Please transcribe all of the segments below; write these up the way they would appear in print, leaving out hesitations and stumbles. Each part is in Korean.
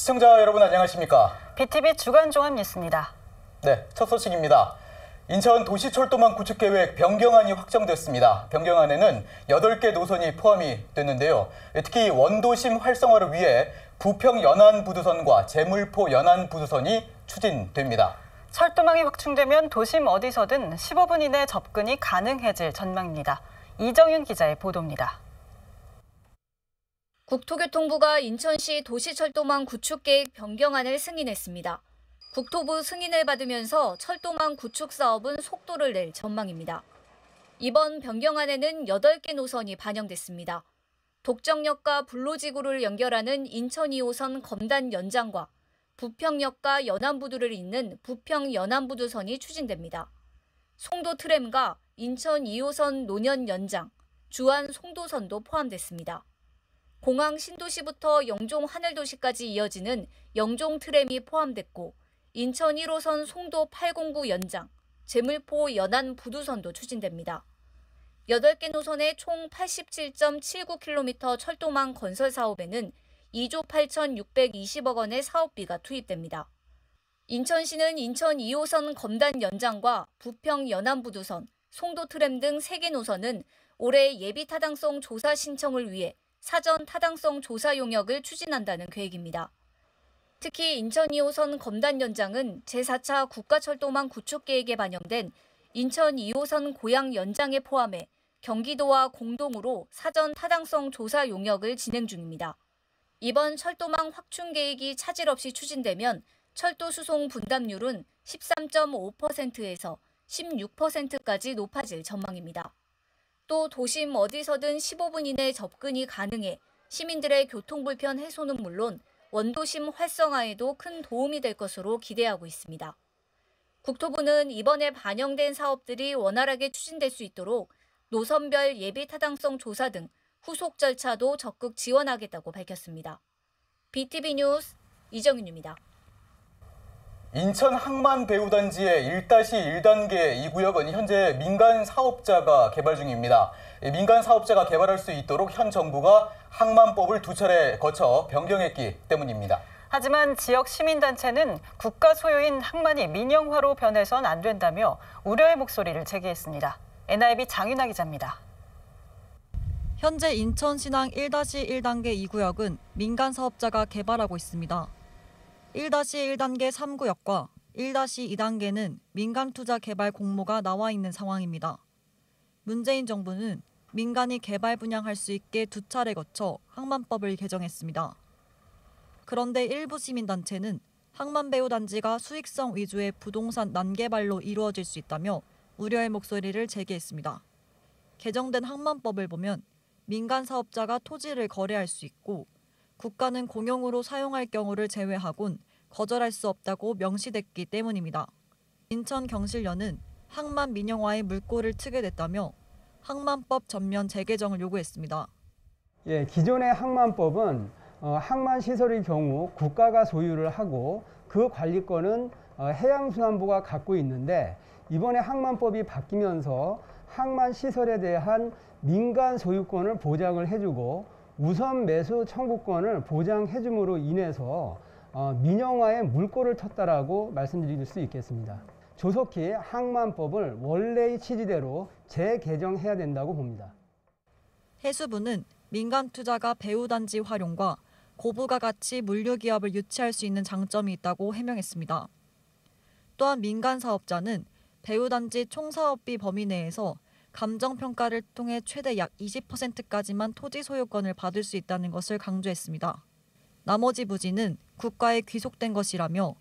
시청자 여러분 안녕하십니까? BTV 주간 종합 뉴스입니다. 네, 첫 소식입니다. 인천 도시철도망 구축계획 변경안이 확정됐습니다. 변경안에는 8개 노선이 포함이 됐는데요. 특히 원도심 활성화를 위해 부평 연안부두선과 제물포 연안부두선이 추진됩니다. 철도망이 확충되면 도심 어디서든 15분 이내 접근이 가능해질 전망입니다. 이정윤 기자의 보도입니다. 국토교통부가 인천시 도시철도망 구축계획 변경안을 승인했습니다. 국토부 승인을 받으면서 철도망 구축 사업은 속도를 낼 전망입니다. 이번 변경안에는 8개 노선이 반영됐습니다. 독정역과 불로지구를 연결하는 인천 2호선 검단 연장과 부평역과 연안부두를 잇는 부평 연안부두선이 추진됩니다. 송도 트램과 인천 2호선 노년 연장, 주안 송도선도 포함됐습니다. 공항 신도시부터 영종 하늘도시까지 이어지는 영종 트램이 포함됐고 인천 1호선 송도 809 연장, 제물포 연안 부두선도 추진됩니다. 8개 노선의 총 87.79km 철도망 건설 사업에는 2조 8,620억 원의 사업비가 투입됩니다. 인천시는 인천 2호선 검단 연장과 부평 연안 부두선, 송도 트램 등 3개 노선은 올해 예비 타당성 조사 신청을 위해 사전 타당성 조사 용역을 추진한다는 계획입니다. 특히 인천 2호선 검단 연장은 제4차 국가철도망 구축 계획에 반영된 인천 2호선 고양 연장에 포함해 경기도와 공동으로 사전 타당성 조사 용역을 진행 중입니다. 이번 철도망 확충 계획이 차질 없이 추진되면 철도 수송 분담률은 13.5%에서 16%까지 높아질 전망입니다. 또 도심 어디서든 15분 이내 접근이 가능해 시민들의 교통불편 해소는 물론 원도심 활성화에도 큰 도움이 될 것으로 기대하고 있습니다. 국토부는 이번에 반영된 사업들이 원활하게 추진될 수 있도록 노선별 예비 타당성 조사 등 후속 절차도 적극 지원하겠다고 밝혔습니다. BTV 뉴스 이정윤입니다. 인천 항만배우단지의 1-1단계 이 구역은 현재 민간 사업자가 개발 중입니다. 민간 사업자가 개발할 수 있도록 현 정부가 항만법을 2차례 거쳐 변경했기 때문입니다. 하지만 지역 시민단체는 국가 소유인 항만이 민영화로 변해선 안 된다며 우려의 목소리를 제기했습니다. NIB 장윤아 기자입니다. 현재 인천신항 1-1단계 2구역은 민간 사업자가 개발하고 있습니다. 1-1단계 3구역과 1-2단계는 민간 투자 개발 공모가 나와 있는 상황입니다. 문재인 정부는 민간이 개발 분양할 수 있게 2차례 거쳐 항만법을 개정했습니다. 그런데 일부 시민단체는 항만배우단지가 수익성 위주의 부동산 난개발로 이루어질 수 있다며 우려의 목소리를 제기했습니다. 개정된 항만법을 보면 민간 사업자가 토지를 거래할 수 있고 국가는 공용으로 사용할 경우를 제외하곤 거절할 수 없다고 명시됐기 때문입니다. 인천경실련은 항만 민영화에 물꼬를 트게 됐다며 항만법 전면 재개정을 요구했습니다. 기존의 항만법은 항만시설의 경우 국가가 소유를 하고 그 관리권은 해양순환부가 갖고 있는데 이번에 항만법이 바뀌면서 항만시설에 대한 민간 소유권을 보장을 해주고 우선 매수 청구권을 보장해줌으로 인해서 민영화에 물꼬를 텄다라고 말씀드릴 수 있겠습니다. 조속히 항만법을 원래의 취지대로 재개정해야 된다고 봅니다. 해수부는 민간 투자가 배우단지 활용과 고부가 가치 물류기업을 유치할 수 있는 장점이 있다고 해명했습니다. 또한 민간 사업자는 배우단지 총사업비 범위 내에서 감정평가를 통해 최대 약 20%까지만 토지 소유권을 받을 수 있다는 것을 강조했습니다. 나머지 부지는 국가에 귀속된 것이라며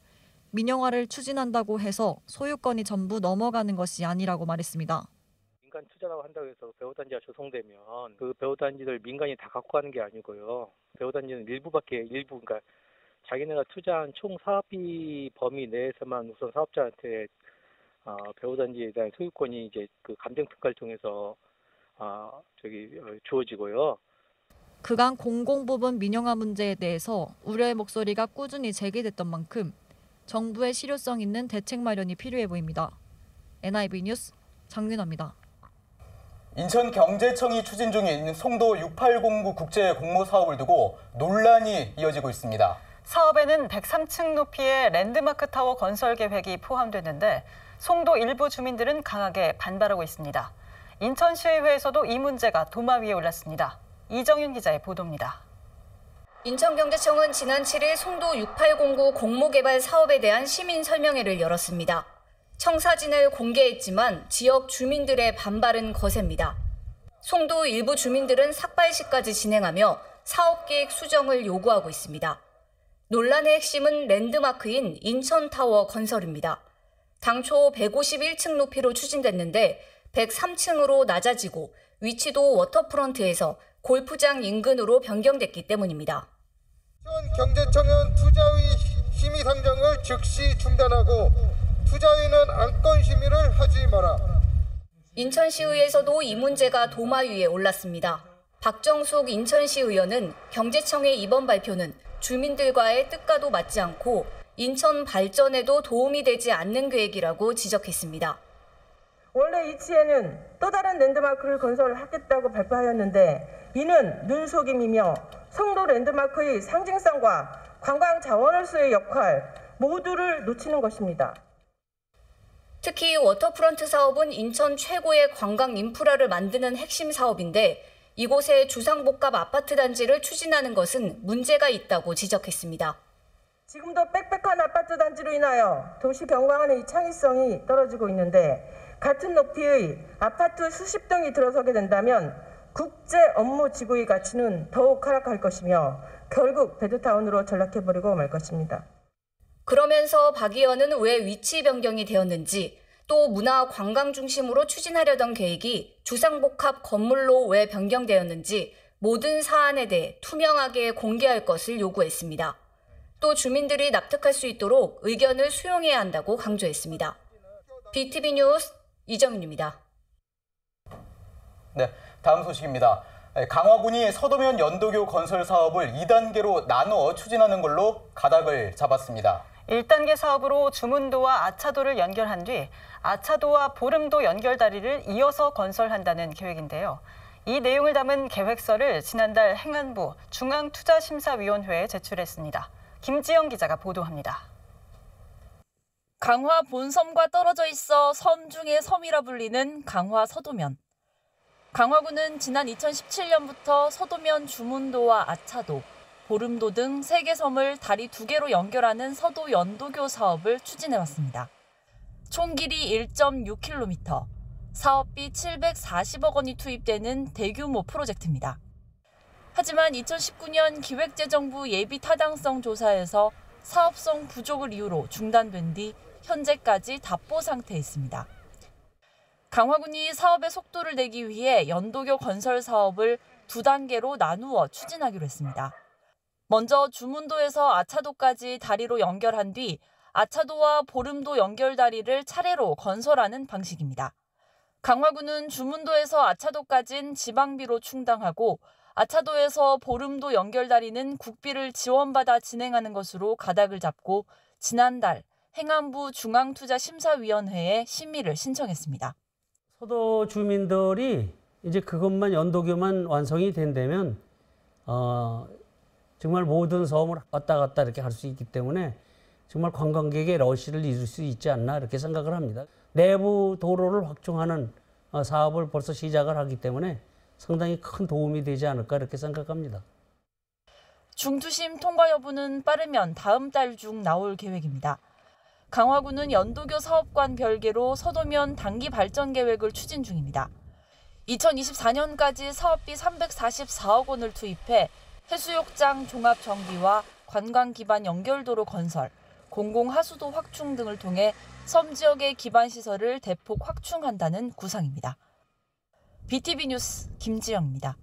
민영화를 추진한다고 해서 소유권이 전부 넘어가는 것이 아니라고 말했습니다. 민간 투자라고 한다고 해서 배우단지가 조성되면 그 배우단지를 민간이 다 갖고 가는 게 아니고요. 배우단지는 그러니까 자기네가 투자한 총 사업비 범위 내에서만 우선 사업자한테 배우단지에 대한 소유권이 이제 그 감정평가를 통해서 주어지고요. 그간 공공부분 민영화 문제에 대해서 우려의 목소리가 꾸준히 제기됐던 만큼 정부의 실효성 있는 대책 마련이 필요해 보입니다. NIB 뉴스 장윤아입니다. 인천경제청이 추진 중인 송도 6809 국제 공모 사업을 두고 논란이 이어지고 있습니다. 사업에는 103층 높이의 랜드마크 타워 건설 계획이 포함됐는데 송도 일부 주민들은 강하게 반발하고 있습니다. 인천시의회에서도 이 문제가 도마 위에 올랐습니다. 이정윤 기자의 보도입니다. 인천경제청은 지난 7일 송도 6809 공모개발 사업에 대한 시민 설명회를 열었습니다. 청사진을 공개했지만 지역 주민들의 반발은 거셉니다. 송도 일부 주민들은 삭발식까지 진행하며 사업계획 수정을 요구하고 있습니다. 논란의 핵심은 랜드마크인 인천타워 건설입니다. 당초 151층 높이로 추진됐는데 103층으로 낮아지고 위치도 워터프런트에서 골프장 인근으로 변경됐기 때문입니다. 경제청은 투자의 심의 상정을 즉시 중단하고 투자의는 안건 심의를 하지 마라. 인천시의회에서도 이 문제가 도마 위에 올랐습니다. 박정숙 인천시 의원은 경제청의 이번 발표는 주민들과의 뜻과도 맞지 않고 인천 발전에도 도움이 되지 않는 계획이라고 지적했습니다. 원래 이치에는 또 다른 랜드마크를 건설하겠다고 발표하였는데 이는 눈속임이며 송도 랜드마크의 상징성과 관광 자원으로서의 역할 모두를 놓치는 것입니다. 특히 워터프런트 사업은 인천 최고의 관광 인프라를 만드는 핵심 사업인데 이곳에 주상복합 아파트 단지를 추진하는 것은 문제가 있다고 지적했습니다. 지금도 빽빽한 아파트 단지로 인하여 도시 경관의 창의성이 떨어지고 있는데 같은 높이의 아파트 수십 동이 들어서게 된다면 국제 업무 지구의 가치는 더욱 하락할 것이며 결국 베드타운으로 전락해버리고 말 것입니다. 그러면서 박 의원은 왜 위치 변경이 되었는지 또 문화 관광 중심으로 추진하려던 계획이 주상복합 건물로 왜 변경되었는지 모든 사안에 대해 투명하게 공개할 것을 요구했습니다. 또 주민들이 납득할 수 있도록 의견을 수용해야 한다고 강조했습니다. BTV 뉴스 이정윤입니다. 네, 다음 소식입니다. 강화군이 서도면 연도교 건설 사업을 2단계로 나누어 추진하는 걸로 가닥을 잡았습니다. 1단계 사업으로 주문도와 아차도를 연결한 뒤 아차도와 보름도 연결다리를 이어서 건설한다는 계획인데요. 이 내용을 담은 계획서를 지난달 행안부 중앙투자심사위원회에 제출했습니다. 김지영 기자가 보도합니다. 강화 본섬과 떨어져 있어 섬 중의 섬이라 불리는 강화 서도면. 강화군은 지난 2017년부터 서도면 주문도와 아차도, 보름도 등 3개 섬을 다리 2개로 연결하는 서도 연도교 사업을 추진해왔습니다. 총 길이 1.6km, 사업비 740억 원이 투입되는 대규모 프로젝트입니다. 하지만 2019년 기획재정부 예비 타당성 조사에서 사업성 부족을 이유로 중단된 뒤 현재까지 답보 상태에 있습니다. 강화군이 사업의 속도를 내기 위해 연도교 건설 사업을 2단계로 나누어 추진하기로 했습니다. 먼저 주문도에서 아차도까지 다리로 연결한 뒤 아차도와 보름도 연결다리를 차례로 건설하는 방식입니다. 강화군은 주문도에서 아차도까지는 지방비로 충당하고 아차도에서 보름도 연결다리는 국비를 지원받아 진행하는 것으로 가닥을 잡고 지난달 행안부 중앙투자심사위원회에 심의를 신청했습니다. 서도 주민들이 이제 그것만 연도교만 완성이 된다면 정말 모든 섬을 왔다 갔다 이렇게 할 수 있기 때문에 정말 관광객의 러시를 이룰 수 있지 않나 이렇게 생각을 합니다. 내부 도로를 확충하는 사업을 벌써 시작을 하기 때문에 상당히 큰 도움이 되지 않을까 이렇게 생각합니다. 중투심 통과 여부는 빠르면 다음 달 중 나올 계획입니다. 강화군은 연도교 사업과는 별개로 서도면 단기 발전 계획을 추진 중입니다. 2024년까지 사업비 344억 원을 투입해 해수욕장 종합 정비와 관광 기반 연결도로 건설, 공공하수도 확충 등을 통해 섬 지역의 기반 시설을 대폭 확충한다는 구상입니다. BTV 뉴스 김지영입니다.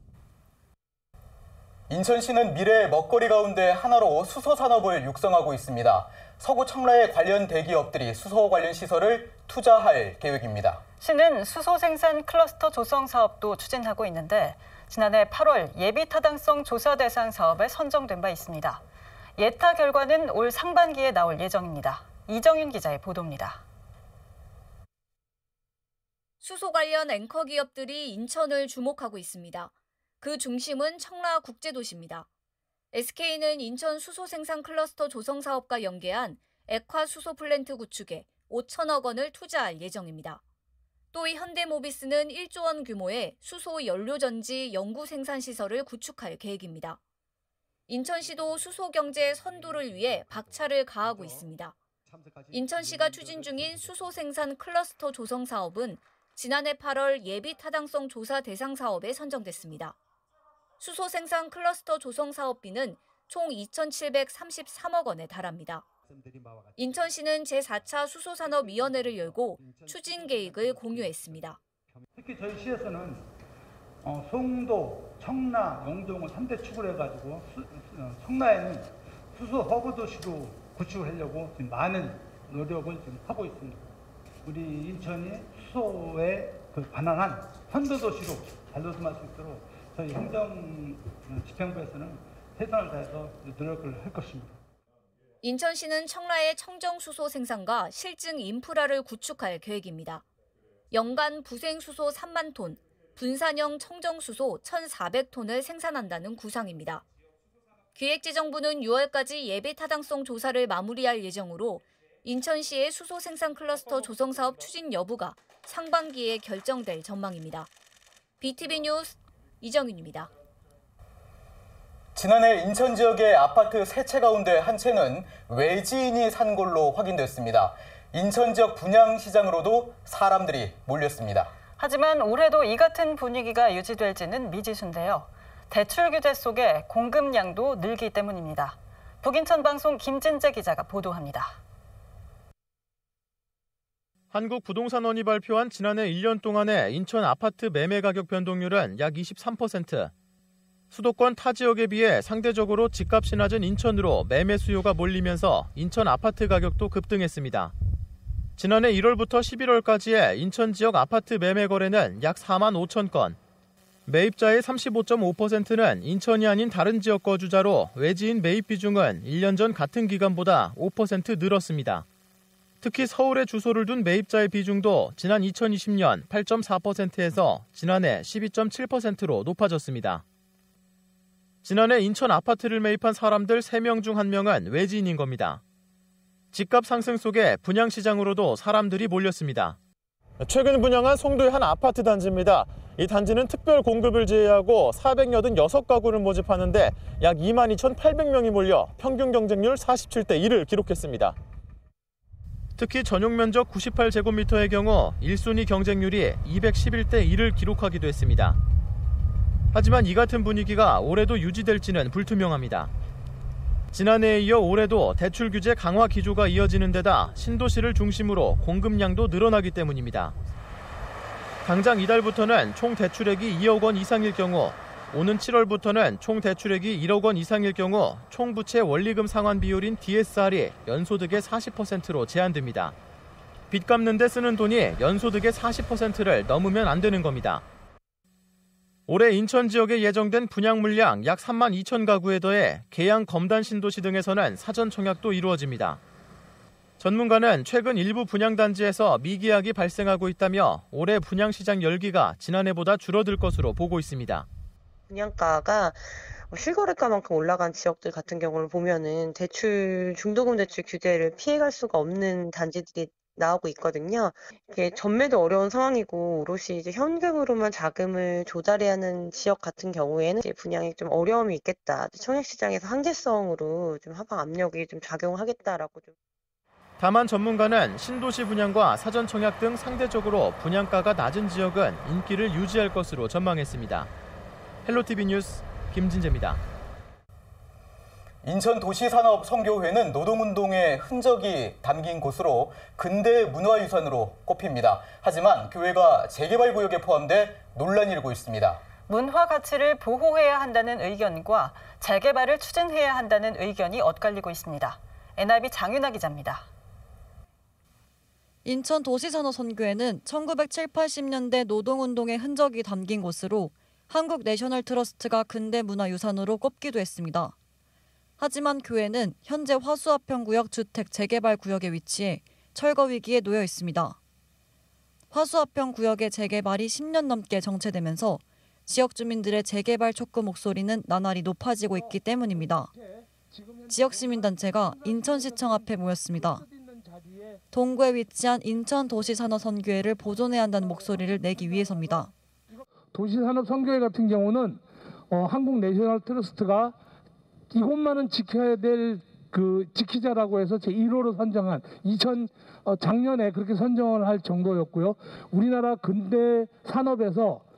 인천시는 미래의 먹거리 가운데 하나로 수소 산업을 육성하고 있습니다. 서구 청라의 관련 대기업들이 수소 관련 시설을 투자할 계획입니다. 시는 수소 생산 클러스터 조성 사업도 추진하고 있는데 지난해 8월 예비 타당성 조사 대상 사업에 선정된 바 있습니다. 예타 결과는 올 상반기에 나올 예정입니다. 이정윤 기자의 보도입니다. 수소 관련 앵커 기업들이 인천을 주목하고 있습니다. 그 중심은 청라 국제도시입니다. SK는 인천 수소 생산 클러스터 조성 사업과 연계한 액화 수소 플랜트 구축에 5천억 원을 투자할 예정입니다. 또 현대모비스는 1조 원 규모의 수소 연료전지 연구 생산 시설을 구축할 계획입니다. 인천시도 수소 경제 선도를 위해 박차를 가하고 있습니다. 인천시가 추진 중인 수소 생산 클러스터 조성 사업은 지난해 8월 예비 타당성 조사 대상 사업에 선정됐습니다. 수소 생산 클러스터 조성 사업비는 총 2,733억 원에 달합니다. 인천시는 제4차 수소산업위원회를 열고 추진 계획을 공유했습니다. 특히 저희 시에서는 송도, 청라, 영종을 3대 축을 해가지고 청라에는 수소 허브 도시로 구축을 하려고 지금 많은 노력을 지금 하고 있습니다. 우리 인천이 수소에 반환한 선도 도시로 발돋움할 수 있도록 저희 행정집행부에서는 최선을 다해서 노력을 할 것입니다. 인천시는 청라의 청정수소 생산과 실증 인프라를 구축할 계획입니다. 연간 부생수소 3만 톤, 분산형 청정수소 1,400톤을 생산한다는 구상입니다. 기획재정부는 6월까지 예비 타당성 조사를 마무리할 예정으로 인천시의 수소 생산 클러스터 조성 사업 추진 여부가 상반기에 결정될 전망입니다. BTV 뉴스 이정윤입니다. 지난해 인천 지역의 아파트 3채 가운데 한 채는 외지인이 산 걸로 확인됐습니다. 인천 지역 분양시장으로도 사람들이 몰렸습니다. 하지만 올해도 이 같은 분위기가 유지될지는 미지수인데요. 대출 규제 속에 공급량도 늘기 때문입니다. 북인천 방송 김진재 기자가 보도합니다. 한국부동산원이 발표한 지난해 1년 동안의 인천 아파트 매매 가격 변동률은 약 23%. 수도권 타 지역에 비해 상대적으로 집값이 낮은 인천으로 매매 수요가 몰리면서 인천 아파트 가격도 급등했습니다. 지난해 1월부터 11월까지의 인천 지역 아파트 매매 거래는 약 4만 5천 건. 매입자의 35.5%는 인천이 아닌 다른 지역 거주자로 외지인 매입 비중은 1년 전 같은 기간보다 5% 늘었습니다. 특히 서울에 주소를 둔 매입자의 비중도 지난 2020년 8.4%에서 지난해 12.7%로 높아졌습니다. 지난해 인천 아파트를 매입한 사람들 3명 중 1명은 외지인인 겁니다. 집값 상승 속에 분양시장으로도 사람들이 몰렸습니다. 최근 분양한 송도의 한 아파트 단지입니다. 이 단지는 특별 공급을 제외하고 486가구를 모집하는데 약 22,800명이 몰려 평균 경쟁률 47대 1을 기록했습니다. 특히 전용 면적 98제곱미터의 경우 1순위 경쟁률이 211대 1을 기록하기도 했습니다. 하지만 이 같은 분위기가 올해도 유지될지는 불투명합니다. 지난해에 이어 올해도 대출 규제 강화 기조가 이어지는 데다 신도시를 중심으로 공급량도 늘어나기 때문입니다. 당장 이달부터는 총 대출액이 2억 원 이상일 경우, 오는 7월부터는 총 대출액이 1억 원 이상일 경우 총 부채 원리금 상환 비율인 DSR이 연소득의 40%로 제한됩니다. 빚 갚는 데 쓰는 돈이 연소득의 40%를 넘으면 안 되는 겁니다. 올해 인천 지역에 예정된 분양 물량 약 3만 2천 가구에 더해 계양 검단 신도시 등에서는 사전 청약도 이루어집니다. 전문가는 최근 일부 분양단지에서 미계약이 발생하고 있다며 올해 분양시장 열기가 지난해보다 줄어들 것으로 보고 있습니다. 분양가가 실거래가만큼 올라간 지역들 같은 경우를 보면은 중도금 대출 규제를 피해갈 수가 없는 단지들이 나오고 있거든요. 이게 전매도 어려운 상황이고 오롯이 이제 현금으로만 자금을 조달해야 하는 지역 같은 경우에는 이제 분양에 좀 어려움이 있겠다. 청약 시장에서 한계성으로 좀 하방 압력이 좀 작용하겠다라고 좀. 다만 전문가는 신도시 분양과 사전 청약 등 상대적으로 분양가가 낮은 지역은 인기를 유지할 것으로 전망했습니다. 헬로티비 뉴스 김진재입니다. 인천도시산업선교회는 노동운동의 흔적이 담긴 곳으로 근대 문화유산으로 꼽힙니다. 하지만 교회가 재개발구역에 포함돼 논란이 일고 있습니다. 문화 가치를 보호해야 한다는 의견과 재개발을 추진해야 한다는 의견이 엇갈리고 있습니다. NIB 장윤아 기자입니다. 인천도시산업선교회는 1970, 80년대 노동운동의 흔적이 담긴 곳으로 한국 내셔널 트러스트가 근대문화유산으로 꼽기도 했습니다. 하지만 교회는 현재 화수합평구역 주택 재개발 구역에 위치해 철거 위기에 놓여 있습니다. 화수합평구역의 재개발이 10년 넘게 정체되면서 지역 주민들의 재개발 촉구 목소리는 나날이 높아지고 있기 때문입니다. 지역 시민단체가 인천시청 앞에 모였습니다. 동구에 위치한 인천도시산업선교회를 보존해야 한다는 목소리를 내기 위해서입니다. 도시산업선교회 같은 경우는 한국내셔널트러스트가 이곳만은 지켜야 될 지키자라고 해서 제1호로 선정한 작년에 그렇게 선정을 할 정도였고요. 우리나라 근대 산업에서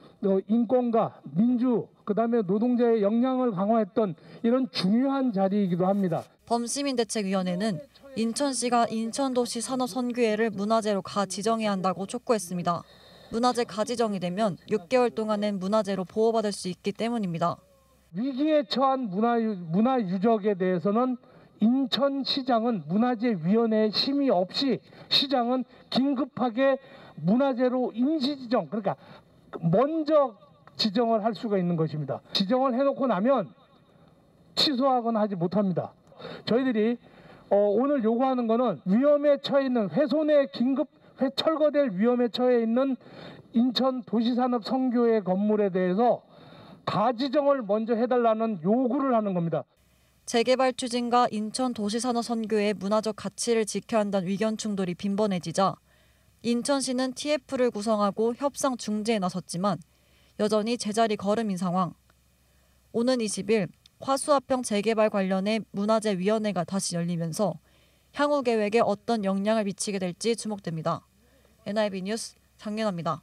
인권과 민주, 그다음에 노동자의 역량을 강화했던 이런 중요한 자리이기도 합니다. 범시민대책위원회는 인천시가 인천도시산업선교회를 문화재로 가지정해야 한다고 촉구했습니다. 문화재 가지정이 되면 6개월 동안은 문화재로 보호받을 수 있기 때문입니다. 위기에 처한 문화유적에 대해서는 인천시장은 문화재위원회의 심의 없이 시장은 긴급하게 문화재로 임시지정, 그러니까 먼저 지정을 할 수가 있는 것입니다. 지정을 해놓고 나면 취소하거나 하지 못합니다. 저희들이 오늘 요구하는 것은 위험에 처해 있는 훼손에 긴급 철거될 위험에 처해 있는 인천 도시산업 선교회 건물에 대해서 가지정을 먼저 해달라는 요구를 하는 겁니다. 재개발 추진과 인천 도시산업 선교회의 문화적 가치를 지켜야 한다는 의견 충돌이 빈번해지자 인천시는 TF를 구성하고 협상 중재에 나섰지만 여전히 제자리 걸음인 상황. 오는 20일 화수합평 재개발 관련해 문화재위원회가 다시 열리면서 향후 계획에 어떤 영향을 미치게 될지 주목됩니다. NIB 뉴스 장윤아입니다.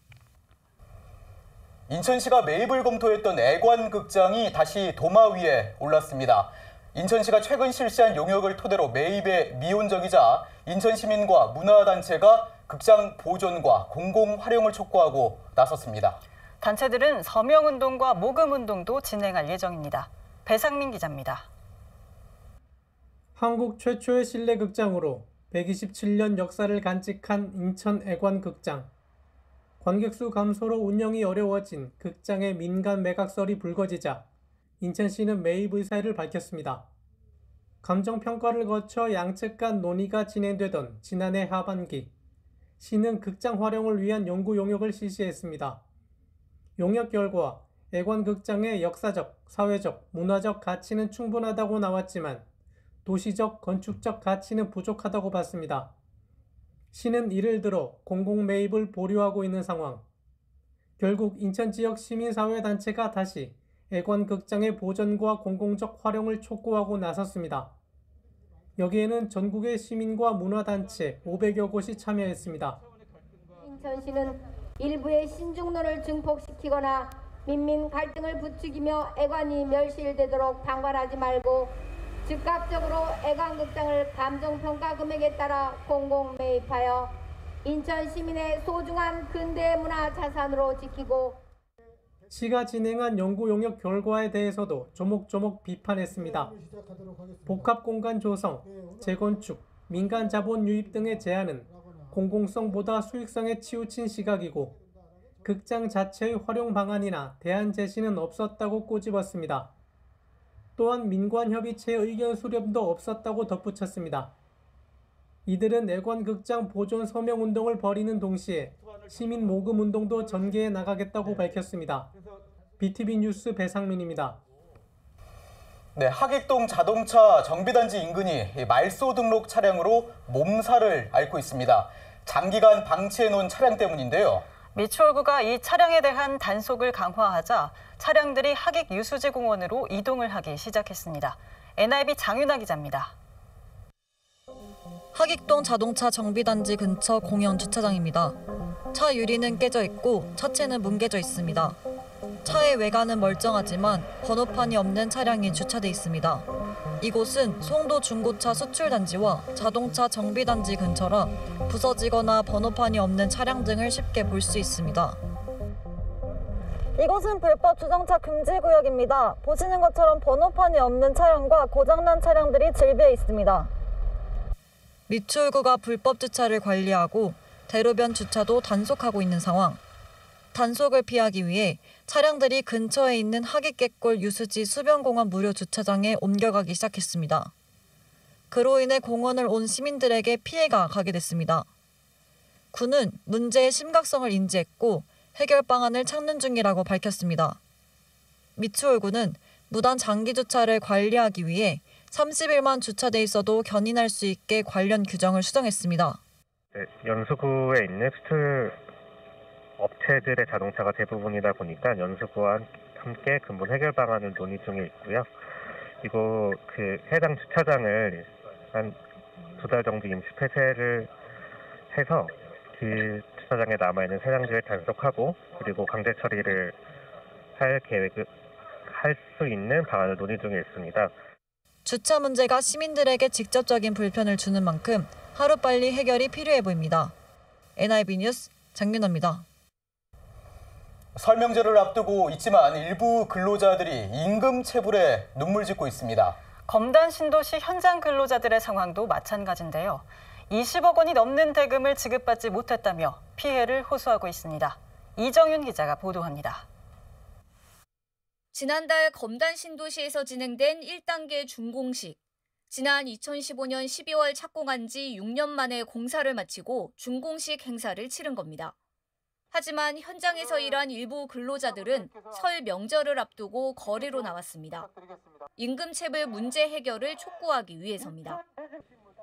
인천시가 매입을 검토했던 애관극장이 다시 도마 위에 올랐습니다. 인천시가 최근 실시한 용역을 토대로 매입에 미온적이자 인천 시민과 문화단체가 극장 보존과 공공 활용을 촉구하고 나섰습니다. 단체들은 서명운동과 모금운동도 진행할 예정입니다. 배상민 기자입니다. 한국 최초의 실내 극장으로 127년 역사를 간직한 인천 애관극장. 관객수 감소로 운영이 어려워진 극장의 민간 매각설이 불거지자 인천시는 매입 의사를 밝혔습니다. 감정평가를 거쳐 양측 간 논의가 진행되던 지난해 하반기, 시는 극장 활용을 위한 연구 용역을 실시했습니다. 용역 결과 애관극장의 역사적, 사회적, 문화적 가치는 충분하다고 나왔지만 도시적, 건축적 가치는 부족하다고 봤습니다. 시는 이를 들어 공공 매입을 보류하고 있는 상황. 결국 인천 지역 시민사회단체가 다시 애관극장의 보존과 공공적 활용을 촉구하고 나섰습니다. 여기에는 전국의 시민과 문화단체 500여 곳이 참여했습니다. 인천시는 일부의 신중론을 증폭시키거나 민민 갈등을 부추기며 애관이 멸실되도록 방관하지 말고 즉각적으로 애관극장을 감정평가 금액에 따라 공공 매입하여 인천 시민의 소중한 근대 문화 자산으로 지키고 시가 진행한 연구 용역 결과에 대해서도 조목조목 비판했습니다. 복합공간 조성, 재건축, 민간 자본 유입 등의 제안은 공공성보다 수익성에 치우친 시각이고 극장 자체의 활용 방안이나 대안 제시는 없었다고 꼬집었습니다. 또한 민관협의체의 의견 수렴도 없었다고 덧붙였습니다. 이들은 애관극장 보존 서명운동을 벌이는 동시에 시민 모금 운동도 전개해 나가겠다고 밝혔습니다. BTV 뉴스 배상민입니다. 네, 하객동 자동차 정비단지 인근이 말소 등록 차량으로 몸살을 앓고 있습니다. 장기간 방치해놓은 차량 때문인데요. 미추홀구가 이 차량에 대한 단속을 강화하자 차량들이 하객 유수지 공원으로 이동을 하기 시작했습니다. NIB 장윤아 기자입니다. 하객동 자동차 정비단지 근처 공영 주차장입니다. 차 유리는 깨져 있고 차체는 뭉개져 있습니다. 차의 외관은 멀쩡하지만 번호판이 없는 차량이 주차돼 있습니다. 이곳은 송도 중고차 수출단지와 자동차 정비단지 근처라 부서지거나 번호판이 없는 차량 등을 쉽게 볼 수 있습니다. 이곳은 불법 주정차 금지 구역입니다. 보시는 것처럼 번호판이 없는 차량과 고장난 차량들이 질비해 있습니다. 미추홀구가 불법 주차를 관리하고 대로변 주차도 단속하고 있는 상황. 단속을 피하기 위해 차량들이 근처에 있는 하객객골 유수지 수변공원 무료 주차장에 옮겨가기 시작했습니다. 그로 인해 공원을 온 시민들에게 피해가 가게 됐습니다. 군은 문제의 심각성을 인지했고 해결 방안을 찾는 중이라고 밝혔습니다. 미추홀구는 무단 장기 주차를 관리하기 위해 30일만 주차돼 있어도 견인할 수 있게 관련 규정을 수정했습니다. 네, 연수구에 있는 수출 업체들의 자동차가 대부분이다 보니까 연수구와 함께 근본 해결 방안을 논의 중에 있고요. 그리고 그 해당 주차장을 한 2달 정도 임시 폐쇄를 해서 그 주차장에 남아있는 차량들을 단속하고 그리고 강제 처리를 할 수 있는 방안을 논의 중에 있습니다. 주차 문제가 시민들에게 직접적인 불편을 주는 만큼 하루빨리 해결이 필요해 보입니다. NIB 뉴스 장윤아입니다. 설명제를 앞두고 있지만 일부 근로자들이 임금 체불에 눈물 짓고 있습니다. 검단 신도시 현장 근로자들의 상황도 마찬가지인데요. 20억 원이 넘는 대금을 지급받지 못했다며 피해를 호소하고 있습니다. 이정윤 기자가 보도합니다. 지난달 검단 신도시에서 진행된 1단계 준공식. 지난 2015년 12월 착공한 지 6년 만에 공사를 마치고 준공식 행사를 치른 겁니다. 하지만 현장에서 일한 일부 근로자들은 설 명절을 앞두고 거리로 나왔습니다. 임금체불 문제 해결을 촉구하기 위해서입니다.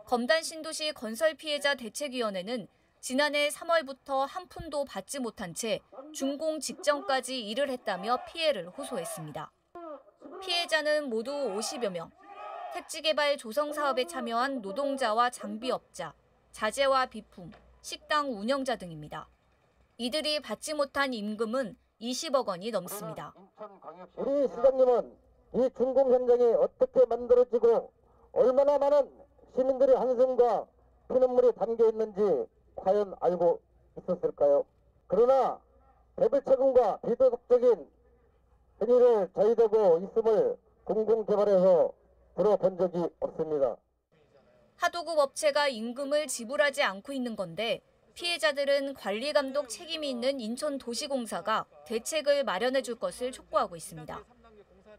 검단 신도시 건설 피해자 대책위원회는 지난해 3월부터 한 푼도 받지 못한 채 준공 직전까지 일을 했다며 피해를 호소했습니다. 피해자는 모두 50여 명. 택지개발 조성사업에 참여한 노동자와 장비업자, 자재와 비품, 식당 운영자 등입니다. 이들이 받지 못한 임금은 20억 원이 넘습니다. 우리 시장님은 이 준공 현장이 어떻게 만들어지고 얼마나 많은 시민들의 한숨과 피눈물이 담겨 있는지 과연 알고 있었을까요? 그러나 배불책임과 비도덕적인 행위를 저지르고 있음을 공공개발에서 들어본 적이 없습니다. 하도급 업체가 임금을 지불하지 않고 있는 건데 피해자들은 관리감독 책임이 있는 인천도시공사가 대책을 마련해 줄 것을 촉구하고 있습니다.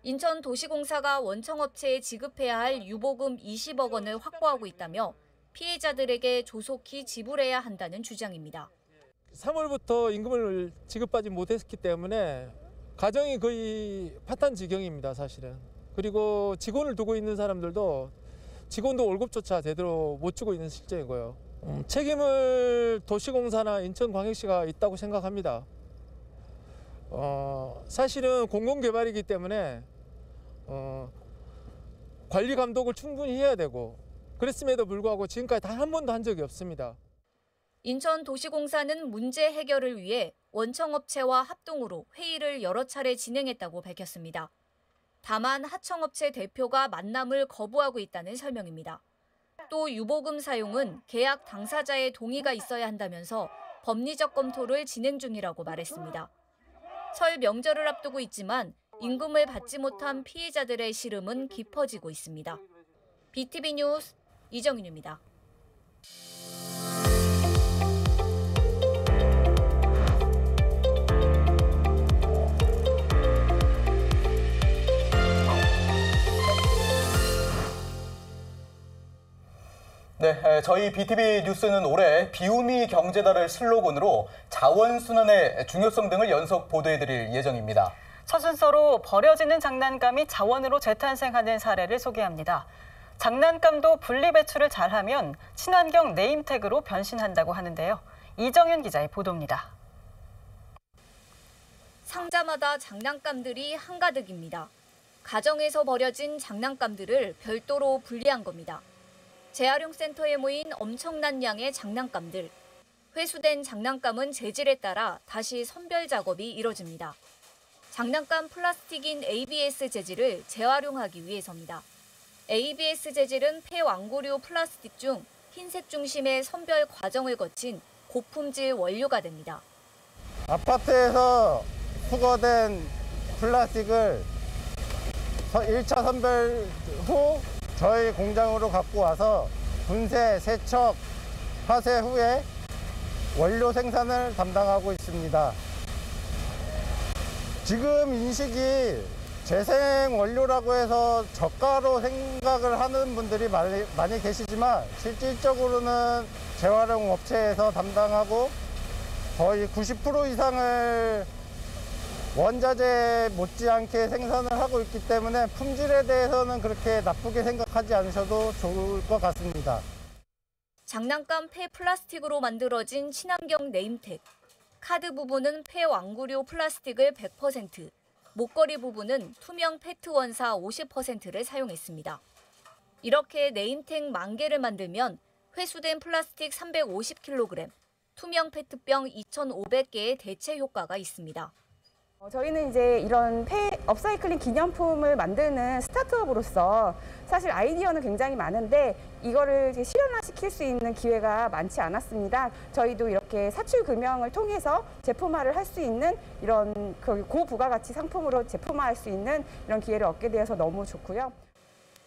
인천도시공사가 원청업체에 지급해야 할 유보금 20억 원을 확보하고 있다며 피해자들에게 조속히 지불해야 한다는 주장입니다. 3월부터 임금을 지급받지 못했기 때문에 가정이 거의 파탄 지경입니다, 사실은. 그리고 직원을 두고 있는 사람들도 직원도 월급조차 제대로 못 주고 있는 실정이고요. 책임을 도시공사나 인천광역시가 있다고 생각합니다. 사실은 공공개발이기 때문에 관리 감독을 충분히 해야 되고 그랬음에도 불구하고 지금까지 단 한 번도 한 적이 없습니다. 인천도시공사는 문제 해결을 위해 원청업체와 합동으로 회의를 여러 차례 진행했다고 밝혔습니다. 다만 하청업체 대표가 만남을 거부하고 있다는 설명입니다. 또 유보금 사용은 계약 당사자의 동의가 있어야 한다면서 법리적 검토를 진행 중이라고 말했습니다. 설 명절을 앞두고 있지만 임금을 받지 못한 피해자들의 시름은 깊어지고 있습니다. BTV 뉴스 이정윤입니다. 네, 저희 BTV 뉴스는 올해 비우미 경제다를 슬로건으로 자원순환의 중요성 등을 연속 보도해드릴 예정입니다. 첫 순서로 버려지는 장난감이 자원으로 재탄생하는 사례를 소개합니다. 장난감도 분리배출을 잘하면 친환경 네임택으로 변신한다고 하는데요. 이정윤 기자의 보도입니다. 상자마다 장난감들이 한가득입니다. 가정에서 버려진 장난감들을 별도로 분리한 겁니다. 재활용센터에 모인 엄청난 양의 장난감들. 회수된 장난감은 재질에 따라 다시 선별 작업이 이뤄집니다. 장난감 플라스틱인 ABS 재질을 재활용하기 위해서입니다. ABS 재질은 폐왕구류 플라스틱 중 흰색 중심의 선별 과정을 거친 고품질 원료가 됩니다. 아파트에서 수거된 플라스틱을 1차 선별 후 저희 공장으로 갖고 와서 분쇄, 세척, 파쇄 후에 원료 생산을 담당하고 있습니다. 지금 인식이 재생 원료라고 해서 저가로 생각을 하는 분들이 많이 계시지만 실질적으로는 재활용 업체에서 담당하고 거의 90% 이상을 원자재 못지않게 생산을 하고 있기 때문에 품질에 대해서는 그렇게 나쁘게 생각하지 않으셔도 좋을 것 같습니다. 장난감 폐 플라스틱으로 만들어진 친환경 네임택. 카드 부분은 폐왕구류 플라스틱을 100%, 목걸이 부분은 투명 페트 원사 50%를 사용했습니다. 이렇게 네임택 10,000개를 만들면 회수된 플라스틱 350kg, 투명 페트병 2,500개의 대체 효과가 있습니다. 저희는 이제 이런 폐 업사이클링 기념품을 만드는 스타트업으로서 사실 아이디어는 굉장히 많은데 이거를 실현화시킬 수 있는 기회가 많지 않았습니다. 저희도 이렇게 사출 금형을 통해서 제품화를 할 수 있는 이런 고부가가치 상품으로 제품화할 수 있는 이런 기회를 얻게 되어서 너무 좋고요.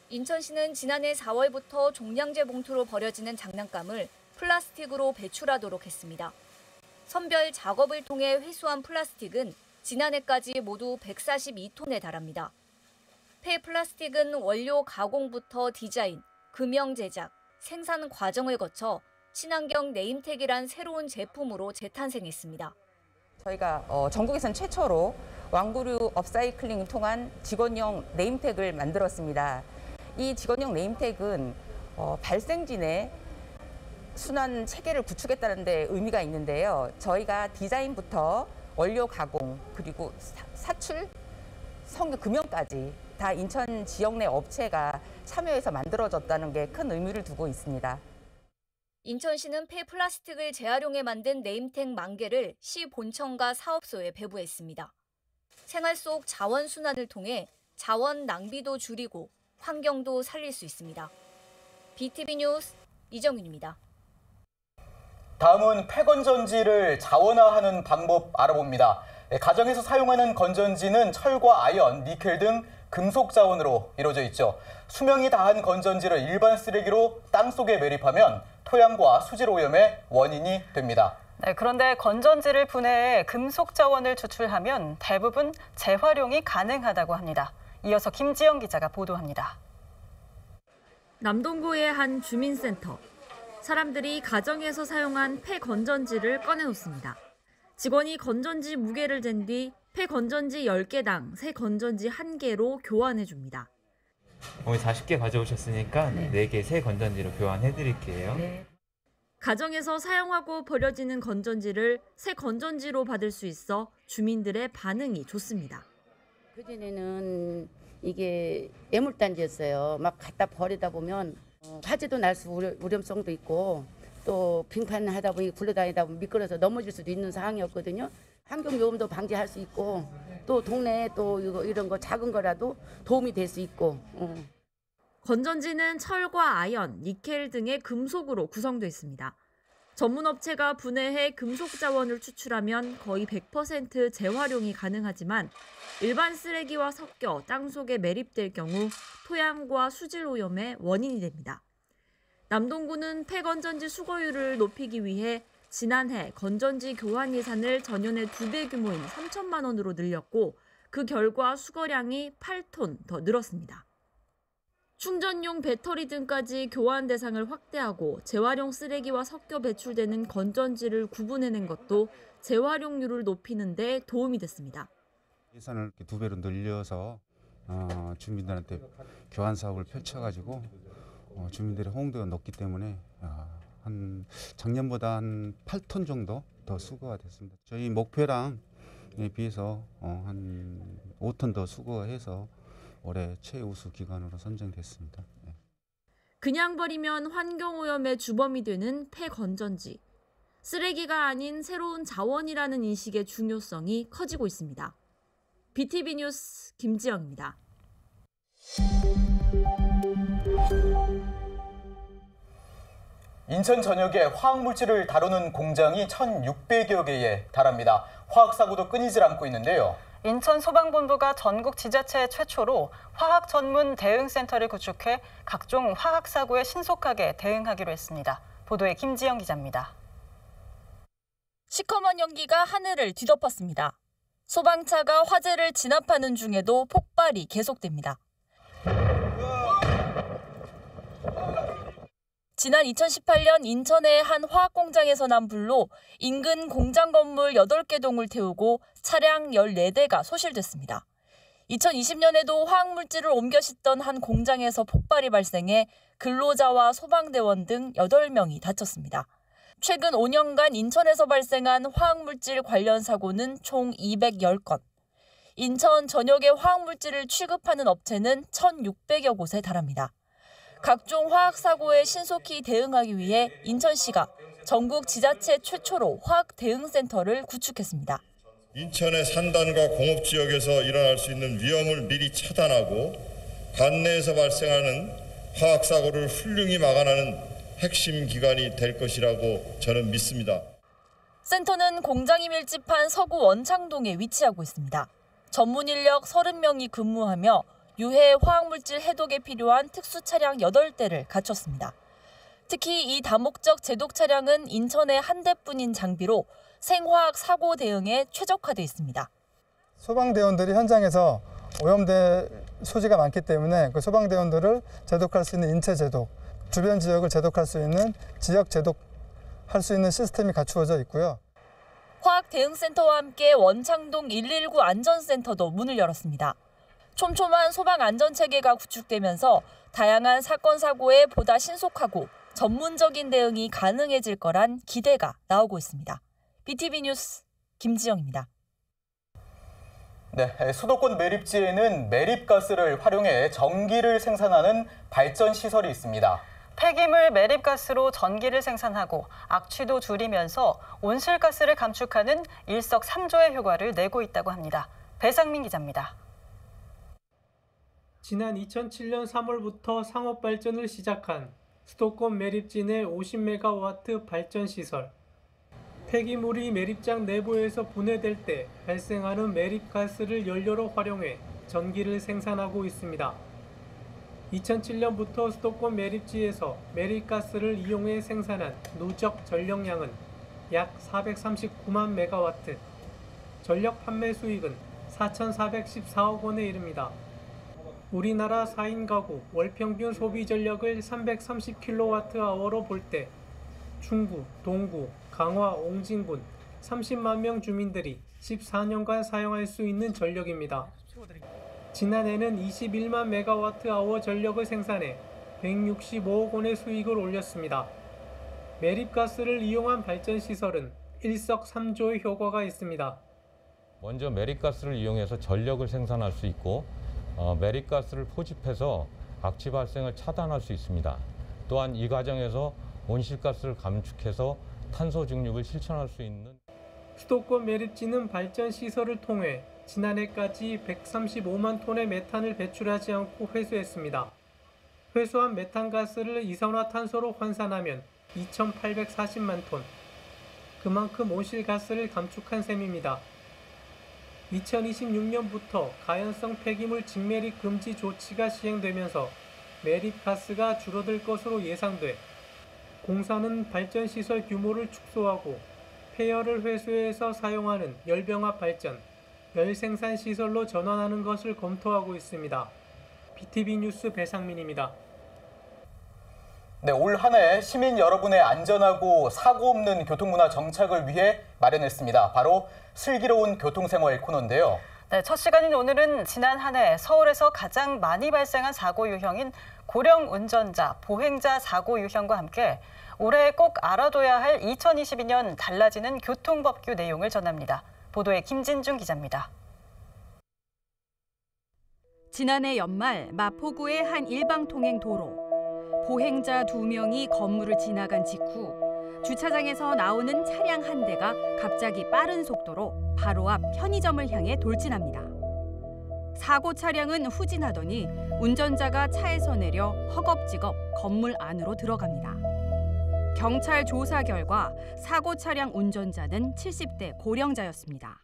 인천시는 지난해 4월부터 종량제 봉투로 버려지는 장난감을 플라스틱으로 배출하도록 했습니다. 선별 작업을 통해 회수한 플라스틱은 지난해까지 모두 142톤에 달합니다. 폐 플라스틱은 원료 가공부터 디자인, 금형 제작, 생산 과정을 거쳐 친환경 네임택이란 새로운 제품으로 재탄생했습니다. 저희가 전국에선 최초로 왕구류 업사이클링을 통한 직원용 네임택을 만들었습니다. 이 직원용 네임택은 발생진에 순환 체계를 구축했다는 데 의미가 있는데요. 저희가 디자인부터 원료 가공, 그리고 사출, 금형까지 다 인천 지역 내 업체가 참여해서 만들어졌다는 게 큰 의미를 두고 있습니다. 인천시는 폐 플라스틱을 재활용해 만든 네임택 10,000개를 시 본청과 사업소에 배부했습니다. 생활 속 자원 순환을 통해 자원 낭비도 줄이고 환경도 살릴 수 있습니다. BTV 뉴스 이정윤입니다. 다음은 폐건전지를 자원화하는 방법 알아봅니다. 가정에서 사용하는 건전지는 철과 아연, 니켈 등 금속 자원으로 이루어져 있죠. 수명이 다한 건전지를 일반 쓰레기로 땅속에 매립하면 토양과 수질 오염의 원인이 됩니다. 네, 그런데 건전지를 분해해 금속 자원을 추출하면 대부분 재활용이 가능하다고 합니다. 이어서 김지영 기자가 보도합니다. 남동구의 한 주민센터. 사람들이 가정에서 사용한 폐 건전지를 꺼내놓습니다. 직원이 건전지 무게를 잰 뒤 폐 건전지 10개당 새 건전지 1개로 교환해줍니다. 오늘 40개 가져오셨으니까 4개 새 건전지로 교환해드릴게요. 네. 가정에서 사용하고 버려지는 건전지를 새 건전지로 받을 수 있어 주민들의 반응이 좋습니다. 그전에는 이게 애물단지였어요. 막 갖다 버리다 보면 화재도 날 수 위험성도 있고 또 빙판하다 보니 굴러다니다 보면 미끄러서 넘어질 수도 있는 상황이었거든요. 환경오염도 방지할 수 있고 또 동네에 또 이런 거 작은 거라도 도움이 될 수 있고. 건전지는 철과 아연, 니켈 등의 금속으로 구성돼 있습니다. 전문 업체가 분해해 금속 자원을 추출하면 거의 100% 재활용이 가능하지만 일반 쓰레기와 섞여 땅속에 매립될 경우 토양과 수질 오염의 원인이 됩니다. 남동구는 폐건전지 수거율을 높이기 위해 지난해 건전지 교환 예산을 전년의 2배 규모인 3천만 원으로 늘렸고 그 결과 수거량이 8톤 더 늘었습니다. 충전용 배터리 등까지 교환 대상을 확대하고 재활용 쓰레기와 섞여 배출되는 건전지를 구분해낸 것도 재활용률을 높이는 데 도움이 됐습니다. 예산을 2배로 늘려서 주민들한테 교환 사업을 펼쳐가지고 주민들의 호응도가 높기 때문에 한 작년보다 한 8톤 정도 더 수거가 됐습니다. 저희 목표량에 비해서 한 5톤 더 수거해서 올해 최우수 기관으로 선정됐습니다. 네. 그냥 버리면 환경오염의 주범이 되는 폐건전지. 쓰레기가 아닌 새로운 자원이라는 인식의 중요성이 커지고 있습니다. BTV 뉴스 김지영입니다. 인천 전역에 화학물질을 다루는 공장이 1,600여 개에 달합니다. 화학사고도 끊이질 않고 있는데요. 인천 소방본부가 전국 지자체 최초로 화학 전문 대응센터를 구축해 각종 화학사고에 신속하게 대응하기로 했습니다. 보도에 김지영 기자입니다. 시커먼 연기가 하늘을 뒤덮었습니다. 소방차가 화재를 진압하는 중에도 폭발이 계속됩니다. 지난 2018년 인천의 한 화학공장에서 난 불로 인근 공장 건물 8개 동을 태우고 차량 14대가 소실됐습니다. 2020년에도 화학물질을 옮겨 싣던 한 공장에서 폭발이 발생해 근로자와 소방대원 등 8명이 다쳤습니다. 최근 5년간 인천에서 발생한 화학물질 관련 사고는 총 210건. 인천 전역에 화학물질을 취급하는 업체는 1,600여 곳에 달합니다. 각종 화학사고에 신속히 대응하기 위해 인천시가 전국 지자체 최초로 화학대응센터를 구축했습니다. 인천의 산단과 공업지역에서 일어날 수 있는 위험을 미리 차단하고 관내에서 발생하는 화학사고를 훌륭히 막아내는 핵심 기관이 될 것이라고 저는 믿습니다. 센터는 공장이 밀집한 서구 원창동에 위치하고 있습니다. 전문 인력 30명이 근무하며 유해 화학물질 해독에 필요한 특수 차량 8대를 갖췄습니다. 특히 이 다목적 제독 차량은 인천에 한 대뿐인 장비로 생화학 사고 대응에 최적화돼 있습니다. 소방대원들이 현장에서 오염된 소지가 많기 때문에 그 소방대원들을 제독할 수 있는 인체 제독, 주변 지역을 제독할 수 있는 지역 제독할 수 있는 시스템이 갖추어져 있고요. 화학대응센터와 함께 원창동 119 안전센터도 문을 열었습니다. 촘촘한 소방 안전체계가 구축되면서 다양한 사건 사고에 보다 신속하고 전문적인 대응이 가능해질 거란 기대가 나오고 있습니다. BTV 뉴스 김지영입니다. 네, 수도권 매립지에는 매립가스를 활용해 전기를 생산하는 발전 시설이 있습니다. 폐기물 매립가스로 전기를 생산하고 악취도 줄이면서 온실가스를 감축하는 일석삼조의 효과를 내고 있다고 합니다. 배상민 기자입니다. 지난 2007년 3월부터 상업 발전을 시작한 수도권 매립지 내 50메가와트 발전시설. 폐기물이 매립장 내부에서 분해될 때 발생하는 매립가스를 연료로 활용해 전기를 생산하고 있습니다. 2007년부터 수도권 매립지에서 매립가스를 이용해 생산한 누적 전력량은 약 439만 메가와트, 전력 판매 수익은 4,414억 원에 이릅니다. 우리나라 4인 가구 월평균 소비 전력을 330kWh로 볼 때 중구, 동구, 강화, 옹진군 30만 명 주민들이 14년간 사용할 수 있는 전력입니다. 지난해는 21만 메가와트아워 전력을 생산해 165억 원의 수익을 올렸습니다. 매립가스를 이용한 발전시설은 일석삼조의 효과가 있습니다. 먼저 매립가스를 이용해서 전력을 생산할 수 있고 매립가스를 포집해서 악취 발생을 차단할 수 있습니다. 또한 이 과정에서 온실가스를 감축해서 탄소 중립을 실천할 수 있는 수도권 매립지는 발전시설을 통해 지난해까지 135만 톤의 메탄을 배출하지 않고 회수했습니다. 회수한 메탄가스를 이산화탄소로 환산하면 2,840만 톤. 그만큼 온실가스를 감축한 셈입니다. 2026년부터 가연성 폐기물 직매립 금지 조치가 시행되면서 매립가스가 줄어들 것으로 예상돼 공사는 발전시설 규모를 축소하고 폐열을 회수해서 사용하는 열병합 발전, 열생산시설로 전환하는 것을 검토하고 있습니다. BTV 뉴스 배상민입니다. 네, 올 한 해 시민 여러분의 안전하고 사고 없는 교통문화 정착을 위해 마련했습니다. 바로 슬기로운 교통생활 코너인데요. 네, 첫 시간인 오늘은 지난 한 해 서울에서 가장 많이 발생한 사고 유형인 고령 운전자, 보행자 사고 유형과 함께 올해 꼭 알아둬야 할 2022년 달라지는 교통법규 내용을 전합니다. 보도에 김진중 기자입니다. 지난해 연말 마포구의 한 일방통행 도로. 보행자 2명이 건물을 지나간 직후 주차장에서 나오는 차량 한 대가 갑자기 빠른 속도로 바로 앞 편의점을 향해 돌진합니다. 사고 차량은 후진하더니 운전자가 차에서 내려 허겁지겁 건물 안으로 들어갑니다. 경찰 조사 결과 사고 차량 운전자는 70대 고령자였습니다.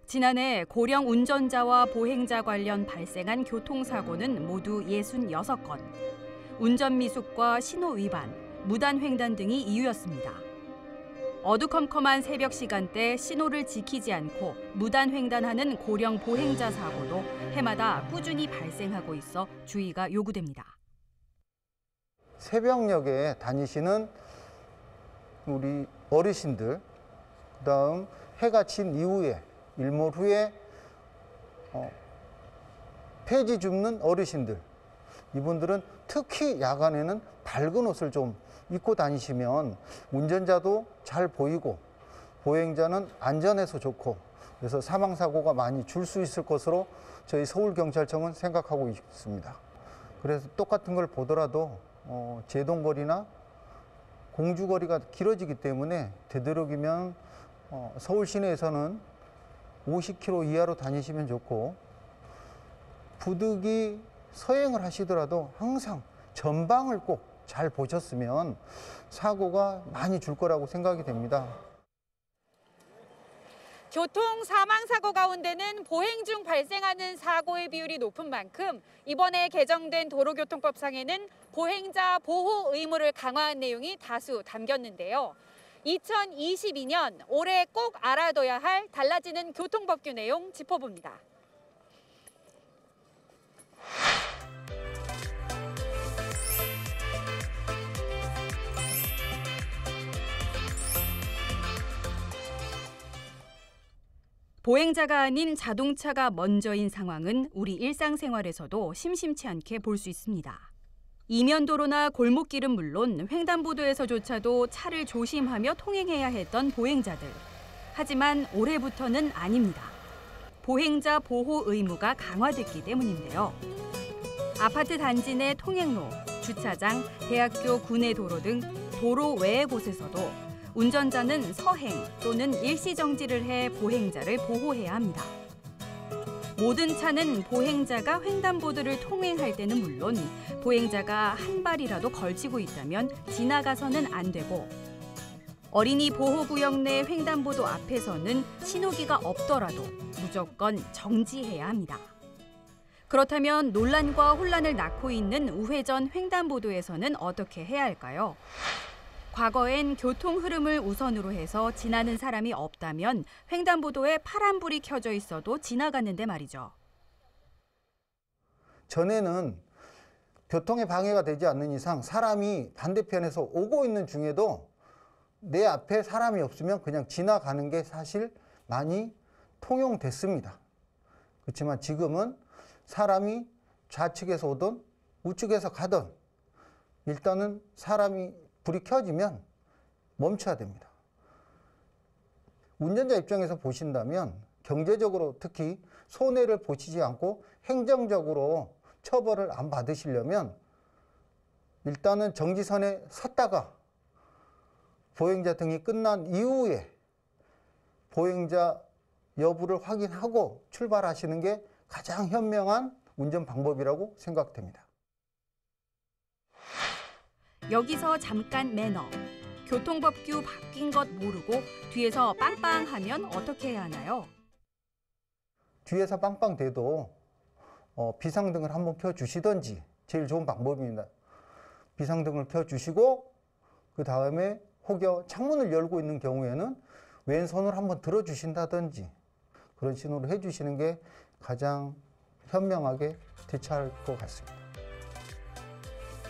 지난해 고령 운전자와 보행자 관련 발생한 교통사고는 모두 66건. 운전 미숙과 신호 위반, 무단 횡단 등이 이유였습니다. 어두컴컴한 새벽 시간대 신호를 지키지 않고 무단 횡단하는 고령 보행자 사고도 해마다 꾸준히 발생하고 있어 주의가 요구됩니다. 새벽녘에 다니시는 우리 어르신들, 그다음 해가 진 이후에 일몰 후에 폐지 줍는 어르신들, 이분들은 특히 야간에는 밝은 옷을 좀 입고 다니시면 운전자도 잘 보이고 보행자는 안전해서 좋고, 그래서 사망사고가 많이 줄 수 있을 것으로 저희 서울경찰청은 생각하고 있습니다. 그래서 똑같은 걸 보더라도 제동거리나 공주거리가 길어지기 때문에 되도록이면 서울 시내에서는 50km 이하로 다니시면 좋고, 부득이 서행을 하시더라도 항상 전방을 꼭 잘 보셨으면 사고가 많이 줄 거라고 생각이 됩니다. 교통 사망 사고 가운데는 보행 중 발생하는 사고의 비율이 높은 만큼 이번에 개정된 도로교통법상에는 보행자 보호 의무를 강화한 내용이 다수 담겼는데요. 2022년 올해 꼭 알아둬야 할 달라지는 교통법규 내용 짚어봅니다. 보행자가 아닌 자동차가 먼저인 상황은 우리 일상생활에서도 심심치 않게 볼 수 있습니다. 이면도로나 골목길은 물론 횡단보도에서조차도 차를 조심하며 통행해야 했던 보행자들. 하지만 올해부터는 아닙니다. 보행자 보호 의무가 강화됐기 때문인데요. 아파트 단지 내 통행로, 주차장, 대학교 구내 도로 등 도로 외의 곳에서도 운전자는 서행 또는 일시정지를 해 보행자를 보호해야 합니다. 모든 차는 보행자가 횡단보도를 통행할 때는 물론 보행자가 한 발이라도 걸치고 있다면 지나가서는 안 되고, 어린이 보호구역 내 횡단보도 앞에서는 신호기가 없더라도 무조건 정지해야 합니다. 그렇다면 논란과 혼란을 낳고 있는 우회전 횡단보도에서는 어떻게 해야 할까요? 과거엔 교통 흐름을 우선으로 해서 지나는 사람이 없다면 횡단보도에 파란불이 켜져 있어도 지나갔는데 말이죠. 전에는 교통에 방해가 되지 않는 이상 사람이 반대편에서 오고 있는 중에도 내 앞에 사람이 없으면 그냥 지나가는 게 사실 많이 통용됐습니다. 그렇지만 지금은 사람이 좌측에서 오든 우측에서 가든 일단은 사람이 불이 켜지면 멈춰야 됩니다. 운전자 입장에서 보신다면 경제적으로 특히 손해를 보시지 않고 행정적으로 처벌을 안 받으시려면 일단은 정지선에 섰다가 보행자 등이 끝난 이후에 보행자 여부를 확인하고 출발하시는 게 가장 현명한 운전 방법이라고 생각됩니다. 여기서 잠깐 매너. 교통법규 바뀐 것 모르고 뒤에서 빵빵하면 어떻게 해야 하나요? 뒤에서 빵빵 돼도 비상등을 한번 켜주시든지 제일 좋은 방법입니다. 비상등을 켜주시고 그 다음에 혹여 창문을 열고 있는 경우에는 왼손을 한번 들어주신다든지 그런 신호를 해주시는 게 가장 현명하게 대처할 것 같습니다.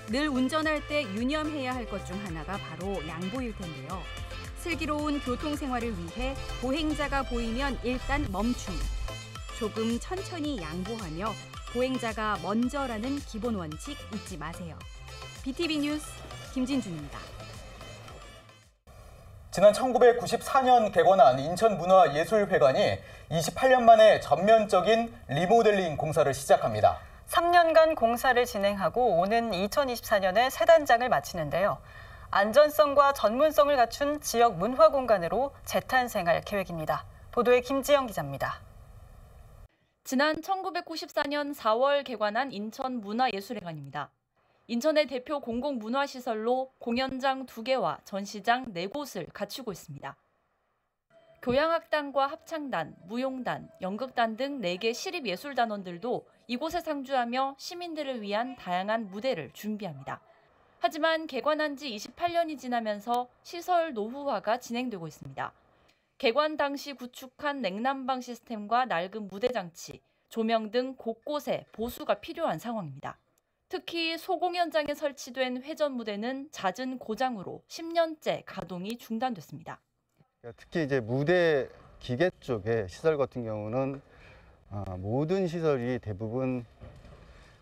늘 운전할 때 유념해야 할 것 중 하나가 바로 양보일 텐데요. 슬기로운 교통생활을 위해 보행자가 보이면 일단 멈춤. 조금 천천히 양보하며 보행자가 먼저라는 기본 원칙 잊지 마세요. BTV 뉴스 김진준입니다. 지난 1994년 개관한 인천문화예술회관이 28년 만에 전면적인 리모델링 공사를 시작합니다. 3년간 공사를 진행하고 오는 2024년에 새 단장을 마치는데요. 안전성과 전문성을 갖춘 지역 문화 공간으로 재탄생할 계획입니다. 보도에 김지영 기자입니다. 지난 1994년 4월 개관한 인천문화예술회관입니다. 인천의 대표 공공문화시설로 공연장 2개와 전시장 4곳을 갖추고 있습니다. 교향악단과 합창단, 무용단, 연극단 등 4개 시립예술단원들도 이곳에 상주하며 시민들을 위한 다양한 무대를 준비합니다. 하지만 개관한 지 28년이 지나면서 시설 노후화가 진행되고 있습니다. 개관 당시 구축한 냉난방 시스템과 낡은 무대 장치, 조명 등 곳곳에 보수가 필요한 상황입니다. 특히 소공 현장에 설치된 회전 무대는 잦은 고장으로 10년째 가동이 중단됐습니다. 특히 이제 무대 기계 쪽의 시설 같은 경우는 모든 시설이 대부분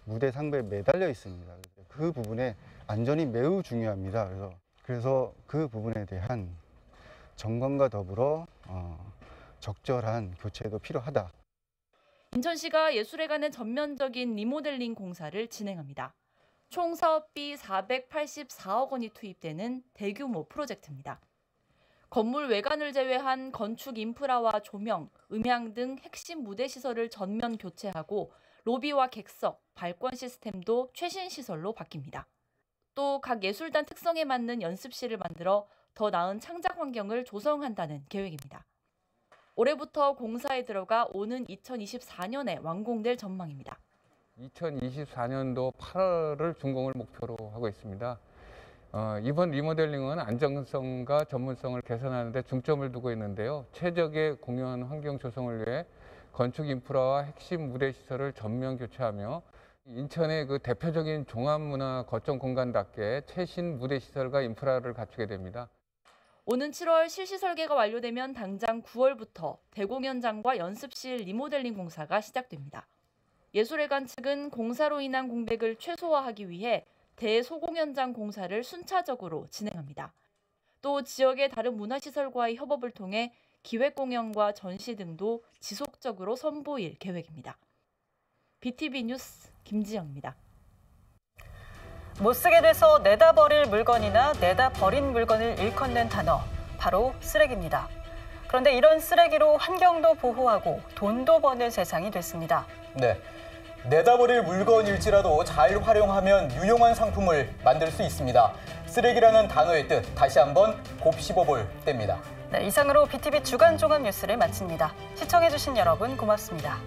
무대 상부에 매달려 있습니다. 그 부분에 안전이 매우 중요합니다. 그래서 그 부분에 대한 점검과 더불어 적절한 교체도 필요하다. 인천시가 예술회관의 전면적인 리모델링 공사를 진행합니다. 총 사업비 484억 원이 투입되는 대규모 프로젝트입니다. 건물 외관을 제외한 건축 인프라와 조명, 음향 등 핵심 무대 시설을 전면 교체하고 로비와 객석, 발권 시스템도 최신 시설로 바뀝니다. 또 각 예술단 특성에 맞는 연습실을 만들어 더 나은 창작 환경을 조성한다는 계획입니다. 올해부터 공사에 들어가 오는 2024년에 완공될 전망입니다. 2024년도 8월을 준공을 목표로 하고 있습니다. 이번 리모델링은 안정성과 전문성을 개선하는 데 중점을 두고 있는데요. 최적의 공연 환경 조성을 위해 건축 인프라와 핵심 무대 시설을 전면 교체하며 인천의 그 대표적인 종합문화 거점 공간답게 최신 무대 시설과 인프라를 갖추게 됩니다. 오는 7월 실시 설계가 완료되면 당장 9월부터 대공연장과 연습실 리모델링 공사가 시작됩니다. 예술회관 측은 공사로 인한 공백을 최소화하기 위해 대소공연장 공사를 순차적으로 진행합니다. 또 지역의 다른 문화시설과의 협업을 통해 기획공연과 전시 등도 지속적으로 선보일 계획입니다. BTV 뉴스 김지영입니다. 못 쓰게 돼서 내다 버릴 물건이나 내다 버린 물건을 일컫는 단어, 바로 쓰레기입니다. 그런데 이런 쓰레기로 환경도 보호하고 돈도 버는 세상이 됐습니다. 네, 내다 버릴 물건일지라도 잘 활용하면 유용한 상품을 만들 수 있습니다. 쓰레기라는 단어의 뜻 다시 한번 곱씹어볼 때입니다. 네, 이상으로 BTV 주간 종합 뉴스를 마칩니다. 시청해주신 여러분 고맙습니다.